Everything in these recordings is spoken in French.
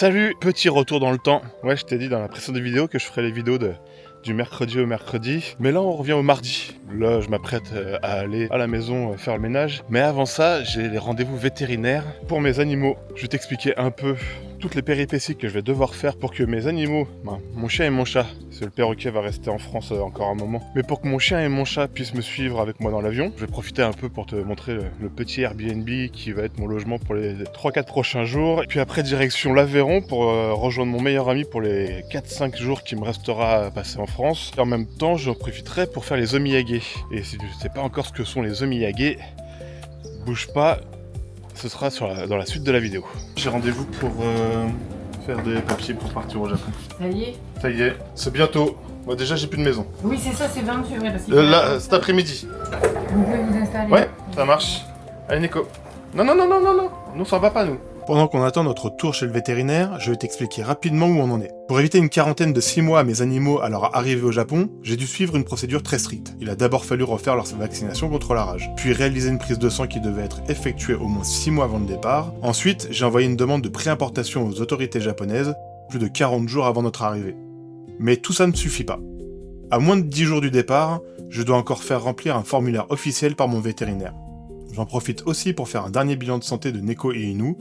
Salut, petit retour dans le temps. Ouais, je t'ai dit dans la précédente vidéo que je ferais les vidéos du mercredi au mercredi. Mais là, on revient au mardi. Là, je m'apprête à aller à la maison faire le ménage. Mais avant ça, j'ai les rendez-vous vétérinaires pour mes animaux. Je vais t'expliquer un peu toutes les péripéties que je vais devoir faire pour que mes animaux, mon chien et mon chat, parce que le perroquet va rester en France encore un moment, mais pour que mon chien et mon chat puissent me suivre avec moi dans l'avion, je vais profiter un peu pour te montrer le petit Airbnb qui va être mon logement pour les 3-4 prochains jours. Et puis après, direction l'Aveyron pour rejoindre mon meilleur ami pour les 4-5 jours qui me restera à passer en France. Et en même temps, j'en profiterai pour faire les omiyage. Et si tu ne sais pas encore ce que sont les omiyage, bouge pas, ce sera dans la suite de la vidéo. J'ai rendez-vous pour faire des papiers pour partir au Japon. Ça y est? Ça y est, c'est bientôt. Moi déjà j'ai plus de maison. Oui, c'est ça, c'est 28, ouais, parce qu'il Là, cet après-midi. Vous pouvez vous installer. Ouais, ça marche. Allez Nico. Non, nous ça va pas nous. Pendant qu'on attend notre tour chez le vétérinaire, je vais t'expliquer rapidement où on en est. Pour éviter une quarantaine de 6 mois à mes animaux à leur arrivée au Japon, j'ai dû suivre une procédure très stricte. Il a d'abord fallu refaire leur vaccination contre la rage, puis réaliser une prise de sang qui devait être effectuée au moins 6 mois avant le départ. Ensuite, j'ai envoyé une demande de préimportation aux autorités japonaises, plus de 40 jours avant notre arrivée. Mais tout ça ne suffit pas. À moins de 10 jours du départ, je dois encore faire remplir un formulaire officiel par mon vétérinaire. J'en profite aussi pour faire un dernier bilan de santé de Neko et Inu,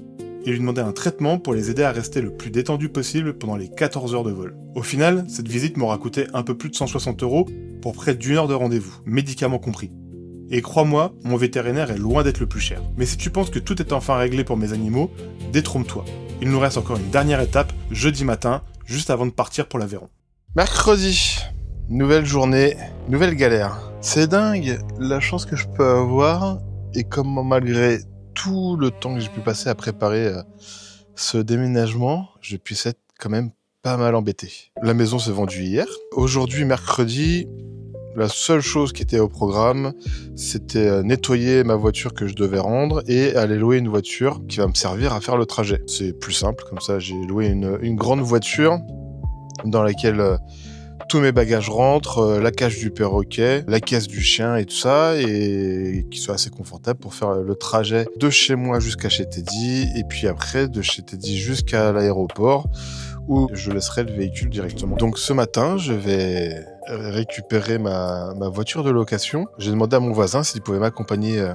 et lui demander un traitement pour les aider à rester le plus détendu possible pendant les 14 heures de vol. Au final, cette visite m'aura coûté un peu plus de 160 € pour près d'une heure de rendez-vous, médicaments compris. Et crois-moi, mon vétérinaire est loin d'être le plus cher. Mais si tu penses que tout est enfin réglé pour mes animaux, détrompe-toi. Il nous reste encore une dernière étape, jeudi matin, juste avant de partir pour l'Aveyron. Mercredi, nouvelle journée, nouvelle galère. C'est dingue la chance que je peux avoir, et comment malgré tout le temps que j'ai pu passer à préparer ce déménagement, je puisse être quand même pas mal embêté. La maison s'est vendue hier. Aujourd'hui, mercredi, la seule chose qui était au programme, c'était nettoyer ma voiture que je devais rendre et aller louer une voiture qui va me servir à faire le trajet. C'est plus simple, comme ça j'ai loué une grande voiture dans laquelle tous mes bagages rentrent, la cage du perroquet, la caisse du chien et tout ça, et qui soit assez confortable pour faire le trajet de chez moi jusqu'à chez Teddy, et puis après de chez Teddy jusqu'à l'aéroport, où je laisserai le véhicule directement. Donc ce matin, je vais récupérer ma voiture de location. J'ai demandé à mon voisin s'il pouvait m'accompagner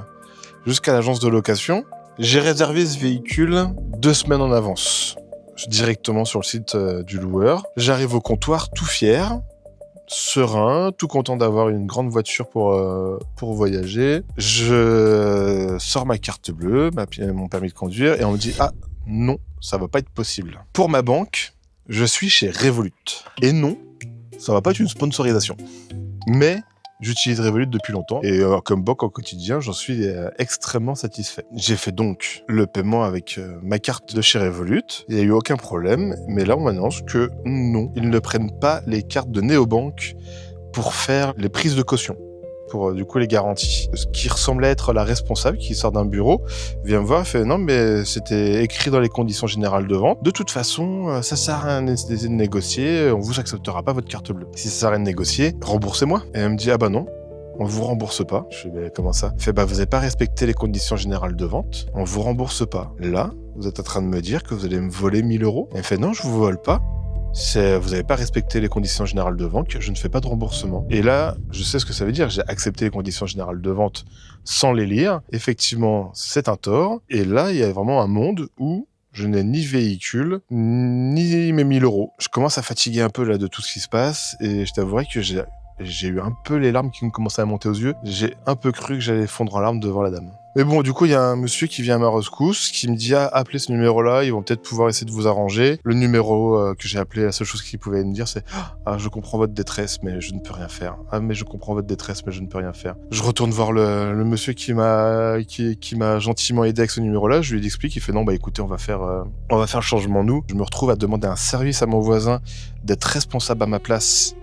jusqu'à l'agence de location. J'ai réservé ce véhicule 2 semaines en avance, directement sur le site du loueur. J'arrive au comptoir tout fier, serein, tout content d'avoir une grande voiture pour voyager. Je sors ma carte bleue, mon permis de conduire, et on me dit « Ah, non, ça va pas être possible. » Pour ma banque, je suis chez Revolut. Et non, ça va pas être une sponsorisation. Mais j'utilise Revolut depuis longtemps et comme banque au quotidien, j'en suis extrêmement satisfait. J'ai fait donc le paiement avec ma carte de chez Revolut. Il n'y a eu aucun problème, mais là on m'annonce que non, ils ne prennent pas les cartes de néobanque pour faire les prises de caution, pour du coup les garanties. Ce qui ressemblait être la responsable qui sort d'un bureau vient me voir et fait non mais c'était écrit dans les conditions générales de vente. De toute façon, ça sert à rien de négocier, on vous acceptera pas votre carte bleue. Si ça sert à rien de négocier, remboursez-moi. Et elle me dit ah bah non. On vous rembourse pas. Je fais bah, comment ça? Elle fait bah vous avez pas respecté les conditions générales de vente. On vous rembourse pas. Là, vous êtes en train de me dire que vous allez me voler 1000 €. Elle fait non, je vous vole pas. Vous n'avez pas respecté les conditions générales de vente, je ne fais pas de remboursement. Et là, je sais ce que ça veut dire, j'ai accepté les conditions générales de vente sans les lire. Effectivement, c'est un tort. Et là, il y a vraiment un monde où je n'ai ni véhicule, ni mes 1000 €. Je commence à fatiguer un peu là de tout ce qui se passe, et je t'avouerai que j'ai eu un peu les larmes qui me commençaient à monter aux yeux. J'ai un peu cru que j'allais fondre en larmes devant la dame. Mais bon, du coup, il y a un monsieur qui vient à ma rescousse, qui me dit ah, appelez ce numéro-là, ils vont peut-être pouvoir essayer de vous arranger. Le numéro que j'ai appelé, la seule chose qu'il pouvait me dire, c'est ah, je comprends votre détresse, mais je ne peux rien faire. Ah, mais je comprends votre détresse, mais je ne peux rien faire. Je retourne voir le monsieur qui m'a gentiment aidé avec ce numéro-là. Je lui explique, il fait non, bah écoutez, on va faire le changement nous. Je me retrouve à demander un service à mon voisin d'être responsable à ma place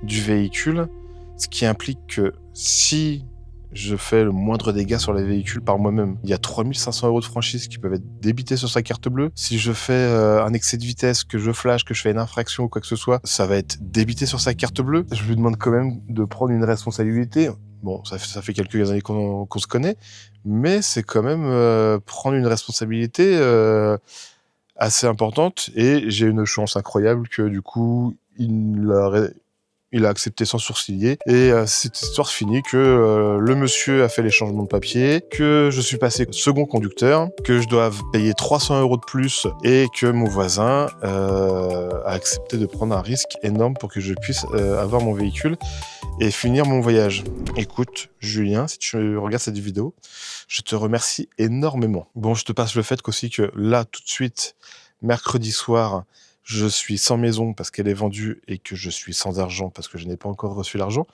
du véhicule, ce qui implique que si je fais le moindre dégât sur les véhicules par moi-même, il y a 3500 € de franchise qui peuvent être débités sur sa carte bleue. Si je fais un excès de vitesse, que je flash, que je fais une infraction ou quoi que ce soit, ça va être débité sur sa carte bleue. Je lui demande quand même de prendre une responsabilité. Bon, ça fait quelques années qu'on se connaît, mais c'est quand même prendre une responsabilité assez importante et j'ai une chance incroyable que du coup, il a accepté sans sourciller et cette histoire finit que le monsieur a fait les changements de papier, que je suis passé second conducteur, que je dois payer 300 € de plus et que mon voisin a accepté de prendre un risque énorme pour que je puisse avoir mon véhicule et finir mon voyage. Écoute, Julien, si tu regardes cette vidéo, je te remercie énormément. Bon, je te passe le fait qu'aussi que là, tout de suite, mercredi soir, je suis sans maison parce qu'elle est vendue et que je suis sans argent parce que je n'ai pas encore reçu l'argent.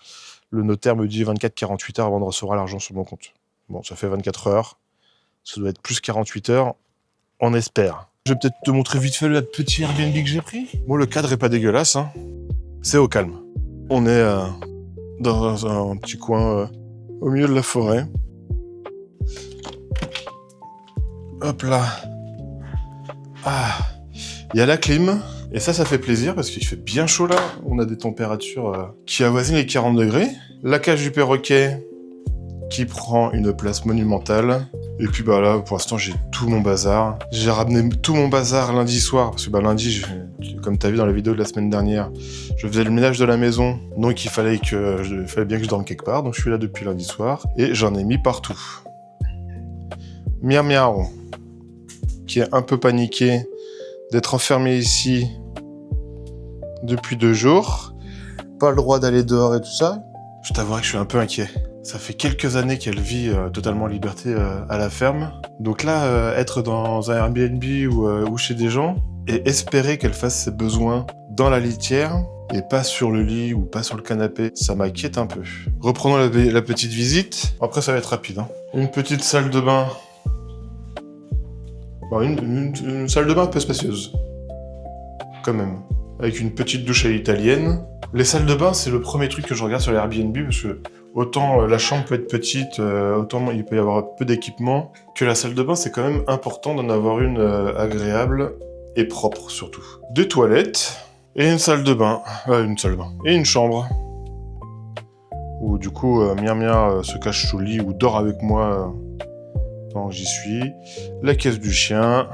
Le notaire me dit 24-48 heures avant de recevoir l'argent sur mon compte. Bon, ça fait 24 heures. Ça doit être plus 48 heures. On espère. Je vais peut-être te montrer vite fait le petit Airbnb que j'ai pris. Bon, le cadre est pas dégueulasse, hein. C'est au calme. On est dans un petit coin au milieu de la forêt. Hop là. Ah. Il y a la clim, et ça fait plaisir parce qu'il fait bien chaud là. On a des températures qui avoisinent les 40 degrés. La cage du perroquet qui prend une place monumentale. Et puis bah là, pour l'instant, j'ai tout mon bazar. J'ai ramené tout mon bazar lundi soir, parce que bah lundi, comme t'as vu dans la vidéo de la semaine dernière, je faisais le ménage de la maison, donc il fallait bien que je dorme quelque part, donc je suis là depuis lundi soir, et j'en ai mis partout. Miao Miao, qui est un peu paniqué d'être enfermée ici depuis 2 jours, pas le droit d'aller dehors et tout ça. Je t'avouerai que je suis un peu inquiet. Ça fait quelques années qu'elle vit totalement en liberté à la ferme. Donc là, être dans un Airbnb ou chez des gens et espérer qu'elle fasse ses besoins dans la litière et pas sur le lit ou pas sur le canapé, ça m'inquiète un peu. Reprenons la petite visite. Après, ça va être rapide, hein. Une petite salle de bain. Bon, une salle de bain un peu spacieuse. Quand même. Avec une petite douche à l'italienne. Les salles de bain, c'est le premier truc que je regarde sur les Airbnb parce que autant la chambre peut être petite, autant il peut y avoir peu d'équipement, que la salle de bain, c'est quand même important d'en avoir une agréable et propre surtout. 2 toilettes et une salle de bain. Et une chambre. Où du coup, Mia se cache sous le lit ou dort avec moi pendant que j'y suis. La caisse du chien.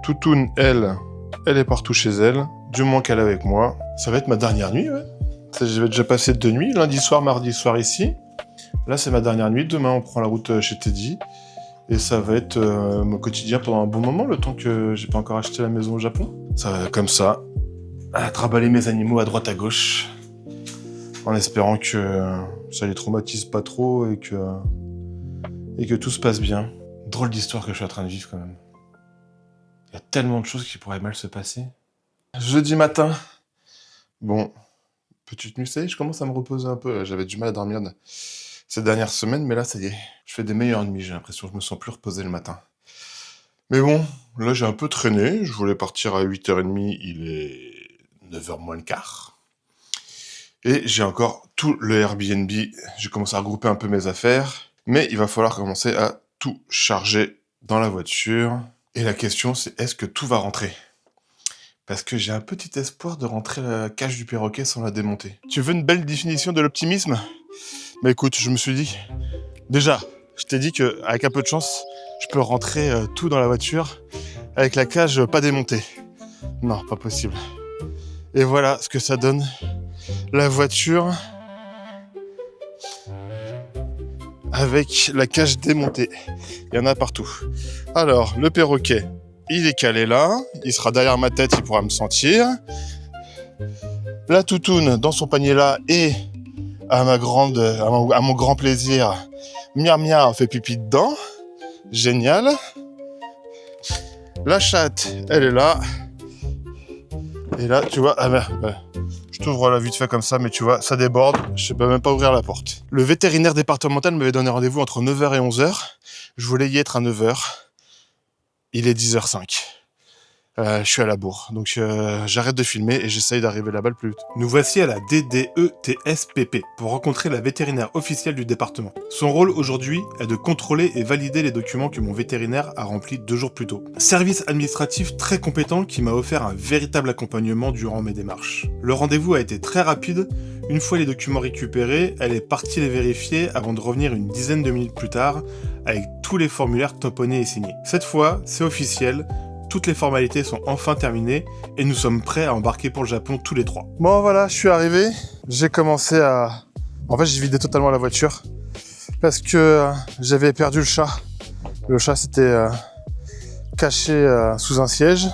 Toutoune, elle est partout chez elle. Du moins qu'elle est avec moi. Ça va être ma dernière nuit, ouais. J'ai déjà passé 2 nuits, lundi soir, mardi soir ici. Là, c'est ma dernière nuit. Demain, on prend la route chez Teddy. Et ça va être mon quotidien pendant un bon moment, le temps que j'ai pas encore acheté la maison au Japon. Ça va comme ça, à trimballer mes animaux à droite à gauche, en espérant que ça les traumatise pas trop et que tout se passe bien. Drôle d'histoire que je suis en train de vivre quand même. Il y a tellement de choses qui pourraient mal se passer. Jeudi matin. Bon, petite nuit, ça y est, je commence à me reposer un peu. J'avais du mal à dormir ces dernières semaines, mais là, ça y est. Je fais des meilleures nuits, j'ai l'impression. Je me sens plus reposé le matin. Mais bon, là, j'ai un peu traîné. Je voulais partir à 8h30. Il est 9h moins le quart. Et j'ai encore tout le Airbnb. J'ai commencé à regrouper un peu mes affaires. Mais il va falloir commencer à tout charger dans la voiture. Et la question, c'est est-ce que tout va rentrer ? Parce que j'ai un petit espoir de rentrer la cage du perroquet sans la démonter. Tu veux une belle définition de l'optimisme ? Bah écoute, je me suis dit... Déjà, je t'ai dit qu'avec un peu de chance, je peux rentrer tout dans la voiture avec la cage pas démontée. Non, pas possible. Et voilà ce que ça donne. La voiture avec la cage démontée. Il y en a partout. Alors, le perroquet, il est calé là. Il sera derrière ma tête, il pourra me sentir. La toutoune dans son panier là et à mon grand plaisir, Mia fait pipi dedans. Génial. La chatte, elle est là. Et là, tu vois, je t'ouvre la vite fait comme ça, mais tu vois, ça déborde. Je peux même pas ouvrir la porte. Le vétérinaire départemental m'avait donné rendez-vous entre 9h et 11h. Je voulais y être à 9h. Il est 10h05. Je suis à la bourre, donc j'arrête de filmer et j'essaye d'arriver là-bas le plus vite. Nous voici à la DDETSPP pour rencontrer la vétérinaire officielle du département. Son rôle aujourd'hui est de contrôler et valider les documents que mon vétérinaire a remplis 2 jours plus tôt. Service administratif très compétent qui m'a offert un véritable accompagnement durant mes démarches. Le rendez-vous a été très rapide. Une fois les documents récupérés, elle est partie les vérifier avant de revenir une dizaine de minutes plus tard avec tous les formulaires tamponnés et signés. Cette fois, c'est officiel. toutes les formalités sont enfin terminées et nous sommes prêts à embarquer pour le Japon tous les trois. Bon voilà, je suis arrivé, j'ai commencé à... En fait, j'ai vidé totalement la voiture parce que j'avais perdu le chat. Le chat s'était caché sous un siège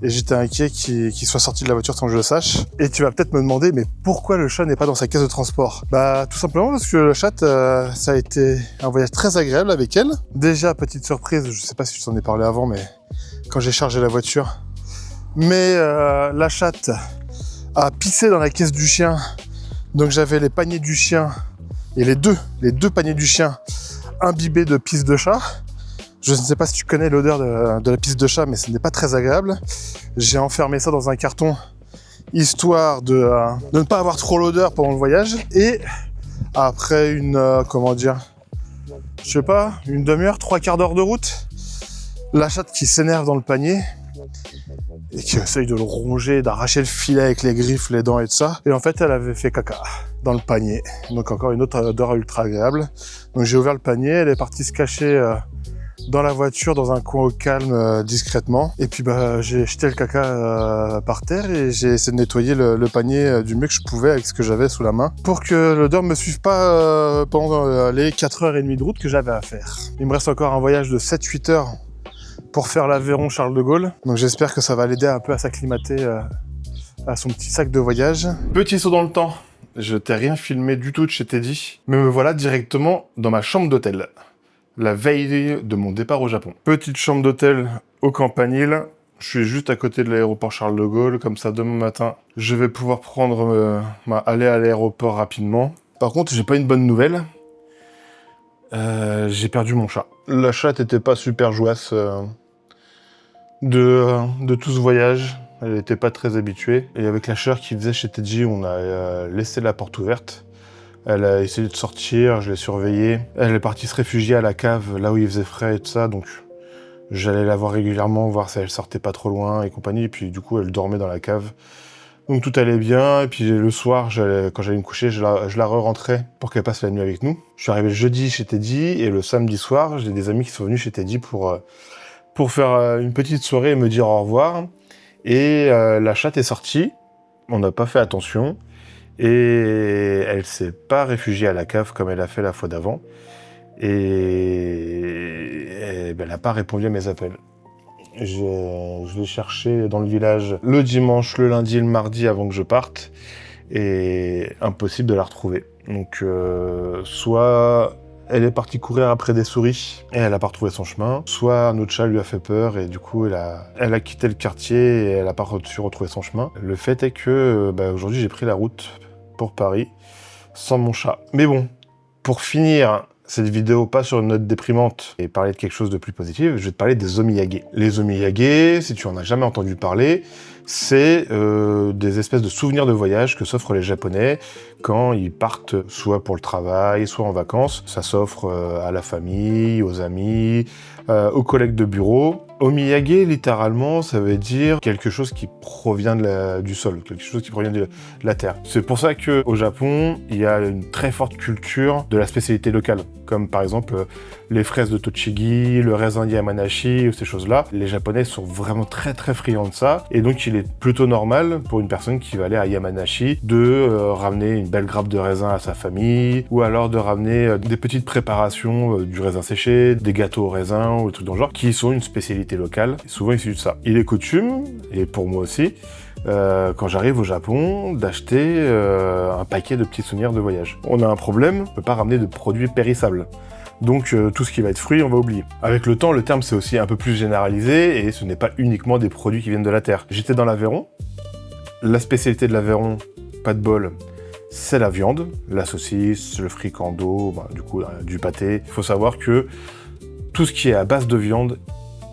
et j'étais inquiet qu'il soit sorti de la voiture sans que je le sache. Et tu vas peut-être me demander, mais pourquoi le chat n'est pas dans sa caisse de transport? Bah tout simplement parce que le chat, ça a été un voyage très agréable avec elle. Déjà, petite surprise, je sais pas si je t'en ai parlé avant, mais quand j'ai chargé la voiture, mais la chatte a pissé dans la caisse du chien, donc j'avais les paniers du chien et les deux paniers du chien imbibés de pisse de chat. Je ne sais pas si tu connais l'odeur de la pisse de chat, mais ce n'est pas très agréable. J'ai enfermé ça dans un carton, histoire de ne pas avoir trop l'odeur pendant le voyage. Et après une demi-heure, 3/4 d'heure de route, la chatte qui s'énerve dans le panier et qui essaye de le ronger, d'arracher le filet avec les griffes, les dents et tout ça. Et en fait, elle avait fait caca dans le panier. Donc encore une autre odeur ultra agréable. Donc j'ai ouvert le panier, elle est partie se cacher dans la voiture, dans un coin au calme, discrètement. Et puis j'ai jeté le caca par terre et j'ai essayé de nettoyer le panier du mieux que je pouvais avec ce que j'avais sous la main pour que l'odeur ne me suive pas pendant les 4h30 de route que j'avais à faire. Il me reste encore un voyage de 7-8 heures pour faire l'Aveyron Charles de Gaulle. Donc j'espère que ça va l'aider un peu à s'acclimater à son petit sac de voyage. Petit saut dans le temps. Je t'ai rien filmé du tout de chez Teddy, mais me voilà directement dans ma chambre d'hôtel. La veille de mon départ au Japon. Petite chambre d'hôtel au Campanile. Je suis juste à côté de l'aéroport Charles de Gaulle, comme ça demain matin, je vais pouvoir aller à l'aéroport rapidement. Par contre, j'ai pas une bonne nouvelle. J'ai perdu mon chat. La chatte était pas super jouasse de tout ce voyage. Elle était pas très habituée. Et avec la chaleur qu'il faisait chez Teddy, on a laissé la porte ouverte. Elle a essayé de sortir, je l'ai surveillée. Elle est partie se réfugier à la cave, là où il faisait frais et tout ça, donc j'allais la voir régulièrement, voir si elle sortait pas trop loin et compagnie, et puis du coup elle dormait dans la cave. Donc tout allait bien, et puis le soir, quand j'allais me coucher, je la re-rentrais pour qu'elle passe la nuit avec nous. Je suis arrivé le jeudi chez Teddy, et le samedi soir, j'ai des amis qui sont venus chez Teddy pour faire une petite soirée et me dire au revoir. Et la chatte est sortie, on n'a pas fait attention, et elle s'est pas réfugiée à la cave comme elle a fait la fois d'avant. Et elle n'a pas répondu à mes appels. Je l'ai cherchée dans le village le dimanche, le lundi et le mardi avant que je parte. Et impossible de la retrouver. Donc soit elle est partie courir après des souris et elle n'a pas retrouvé son chemin, soit un autre chat lui a fait peur et du coup elle a quitté le quartier et elle n'a pas su retrouver son chemin. Le fait est que aujourd'hui j'ai pris la route pour Paris sans mon chat. Mais bon, pour finir cette vidéo pas sur une note déprimante et parler de quelque chose de plus positif, je vais te parler des omiyage. Les omiyage, si tu en as jamais entendu parler, c'est des espèces de souvenirs de voyage que s'offrent les Japonais quand ils partent soit pour le travail, soit en vacances. Ça s'offre à la famille, aux amis, aux collègues de bureau. Omiyage, littéralement, ça veut dire quelque chose qui provient du sol, quelque chose qui provient de la terre. C'est pour ça qu'au Japon, il y a une très forte culture de la spécialité locale, comme par exemple les fraises de Tochigi, le raisin de Yamanashi, ou ces choses-là. Les Japonais sont vraiment très très friands de ça, et donc il est plutôt normal pour une personne qui va aller à Yamanashi de ramener une belle grappe de raisin à sa famille, ou alors de ramener des petites préparations du raisin séché, des gâteaux au raisin, ou des trucs dans le genre, qui sont une spécialité locale, souvent issus de ça. Il est coutume, et pour moi aussi, quand j'arrive au Japon, d'acheter un paquet de petits souvenirs de voyage. On a un problème, on peut pas ramener de produits périssables. Donc tout ce qui va être fruits, on va oublier. Avec le temps, le terme s'est aussi un peu plus généralisé, et ce n'est pas uniquement des produits qui viennent de la terre. J'étais dans l'Aveyron, la spécialité de l'Aveyron, pas de bol, c'est la viande, la saucisse, le fricando, du pâté. Il faut savoir que tout ce qui est à base de viande,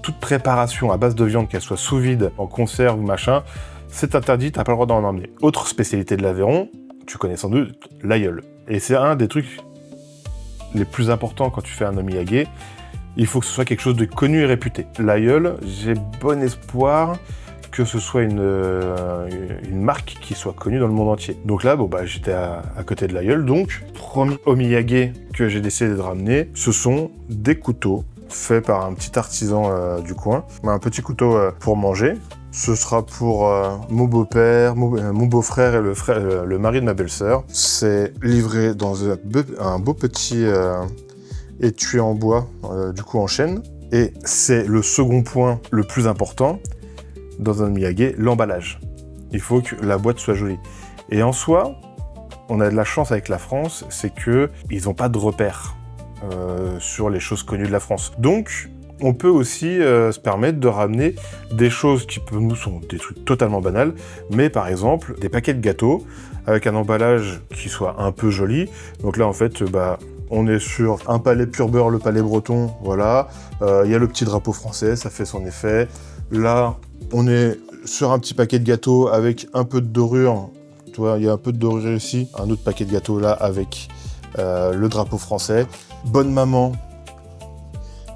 toute préparation à base de viande, qu'elle soit sous vide, en conserve ou machin, c'est interdit, t'as pas le droit d'en emmener. Autre spécialité de l'Aveyron, tu connais sans doute, l'aïeul. Et c'est un des trucs les plus importants quand tu fais un omiyage. Il faut que ce soit quelque chose de connu et réputé. L'aïeul, j'ai bon espoir que ce soit une marque qui soit connue dans le monde entier. Donc là, j'étais à côté de l'aïeul, donc premier omiyage que j'ai décidé de ramener, ce sont des couteaux fait par un petit artisan du coin. Un petit couteau pour manger. Ce sera pour mon beau-père, mon beau-frère et le mari de ma belle-sœur. C'est livré dans un beau petit étui en bois, du coup en chêne. Et c'est le second point le plus important dans un miyage, l'emballage. Il faut que la boîte soit jolie. Et en soi, on a de la chance avec la France, c'est qu'ils n'ont pas de repères sur les choses connues de la France. Donc, on peut aussi se permettre de ramener des choses qui pour nous sont des trucs totalement banals, mais par exemple des paquets de gâteaux avec un emballage qui soit un peu joli. Donc là en fait, on est sur un palais pur beurre, le palais breton, voilà. Il y a le petit drapeau français, ça fait son effet. Là, on est sur un petit paquet de gâteaux avec un peu de dorure. Tu vois, il y a un peu de dorure ici. Un autre paquet de gâteaux là avec le drapeau français. Bonne Maman.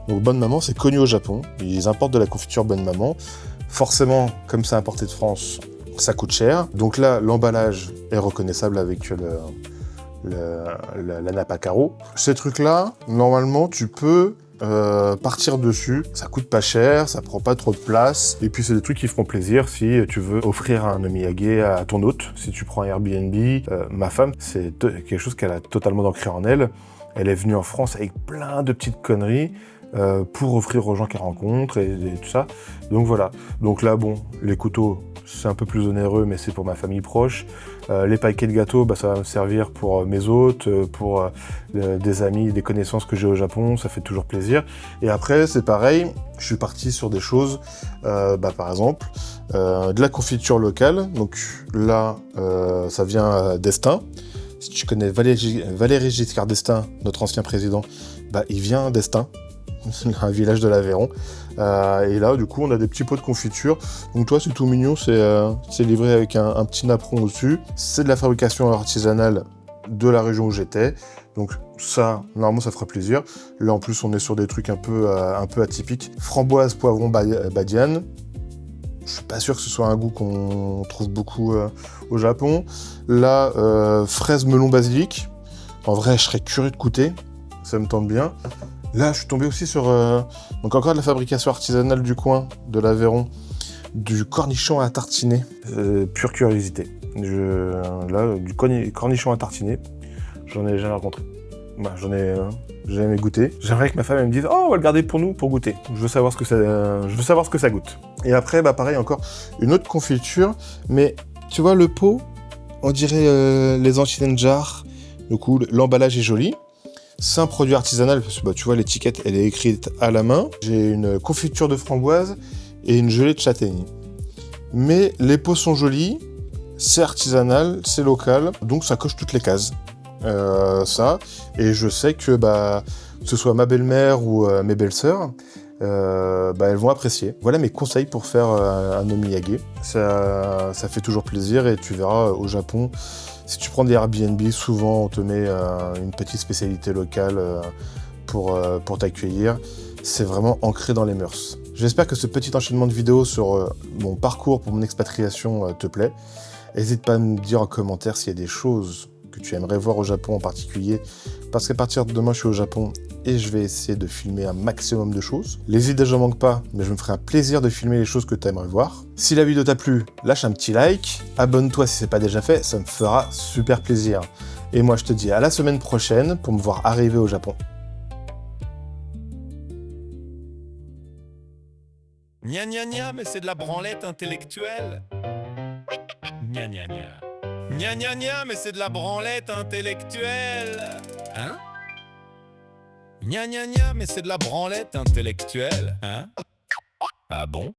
Donc Bonne Maman, c'est connu au Japon. Ils importent de la confiture Bonne Maman. Forcément, comme c'est importé de France, ça coûte cher. Donc là, l'emballage est reconnaissable avec la nappe à carreaux. Ces trucs-là, normalement, tu peux partir dessus. Ça coûte pas cher, ça prend pas trop de place. Et puis, c'est des trucs qui feront plaisir si tu veux offrir un omiyage à ton hôte. Si tu prends un Airbnb, ma femme, c'est quelque chose qu'elle a totalement ancré en elle. Elle est venue en France avec plein de petites conneries pour offrir aux gens qu'elle rencontre et tout ça. Donc voilà. Donc là, bon, les couteaux, c'est un peu plus onéreux, mais c'est pour ma famille proche. Les paquets de gâteaux, ça va me servir pour mes hôtes, pour des amis, des connaissances que j'ai au Japon, ça fait toujours plaisir. Et après, c'est pareil, je suis parti sur des choses, par exemple, de la confiture locale. Donc là, ça vient d'Estaing. Si tu connais Valéry Giscard d'Estaing, notre ancien président, il vient d'Estaing, un village de l'Aveyron. Et là, du coup, on a des petits pots de confiture. Donc toi, c'est tout mignon, c'est livré avec un petit napperon au-dessus. C'est de la fabrication artisanale de la région où j'étais. Donc ça, normalement, ça fera plaisir. Là, en plus, on est sur des trucs un peu atypiques. Framboise, poivron, badiane. Je suis pas sûr que ce soit un goût qu'on trouve beaucoup au Japon. Là, fraise, melon, basilic. En vrai, je serais curieux de goûter. Ça me tente bien. Là, je suis tombé aussi sur donc encore de la fabrication artisanale du coin, de l'Aveyron, du cornichon à tartiner. Pure curiosité. Là, du cornichon à tartiner, j'en ai jamais rencontré. J'en ai jamais goûté. J'aimerais que ma femme elle me dise « Oh, on va le garder pour nous, pour goûter. Je veux savoir ce que ça goûte. » Et après, pareil, encore une autre confiture. Mais tu vois, le pot, on dirait les anciennes jarres. Du coup, l'emballage est joli. C'est un produit artisanal, parce que tu vois, l'étiquette, elle est écrite à la main. J'ai une confiture de framboise et une gelée de châtaigne. Mais les pots sont jolis, c'est artisanal, c'est local, donc ça coche toutes les cases. Ça, et je sais que ce soit ma belle-mère ou mes belles-sœurs, elles vont apprécier. Voilà mes conseils pour faire un omiyage. Ça fait toujours plaisir et tu verras au Japon, si tu prends des Airbnb, souvent on te met une petite spécialité locale pour t'accueillir. C'est vraiment ancré dans les mœurs. J'espère que ce petit enchaînement de vidéos sur mon parcours pour mon expatriation te plaît. N'hésite pas à me dire en commentaire s'il y a des choses que tu aimerais voir au Japon en particulier, parce qu'à partir de demain je suis au Japon et je vais essayer de filmer un maximum de choses. Les idées j'en manque pas, mais je me ferai un plaisir de filmer les choses que tu aimerais voir. Si la vidéo t'a plu, lâche un petit like, abonne-toi si c'est pas déjà fait, ça me fera super plaisir. Et moi je te dis à la semaine prochaine pour me voir arriver au Japon. Gna gna gna, mais c'est de la branlette intellectuelle. Gna gna gna. Gna gna gna, mais c'est de la branlette intellectuelle. Hein? Gna gna gna, mais c'est de la branlette intellectuelle. Hein? Ah bon?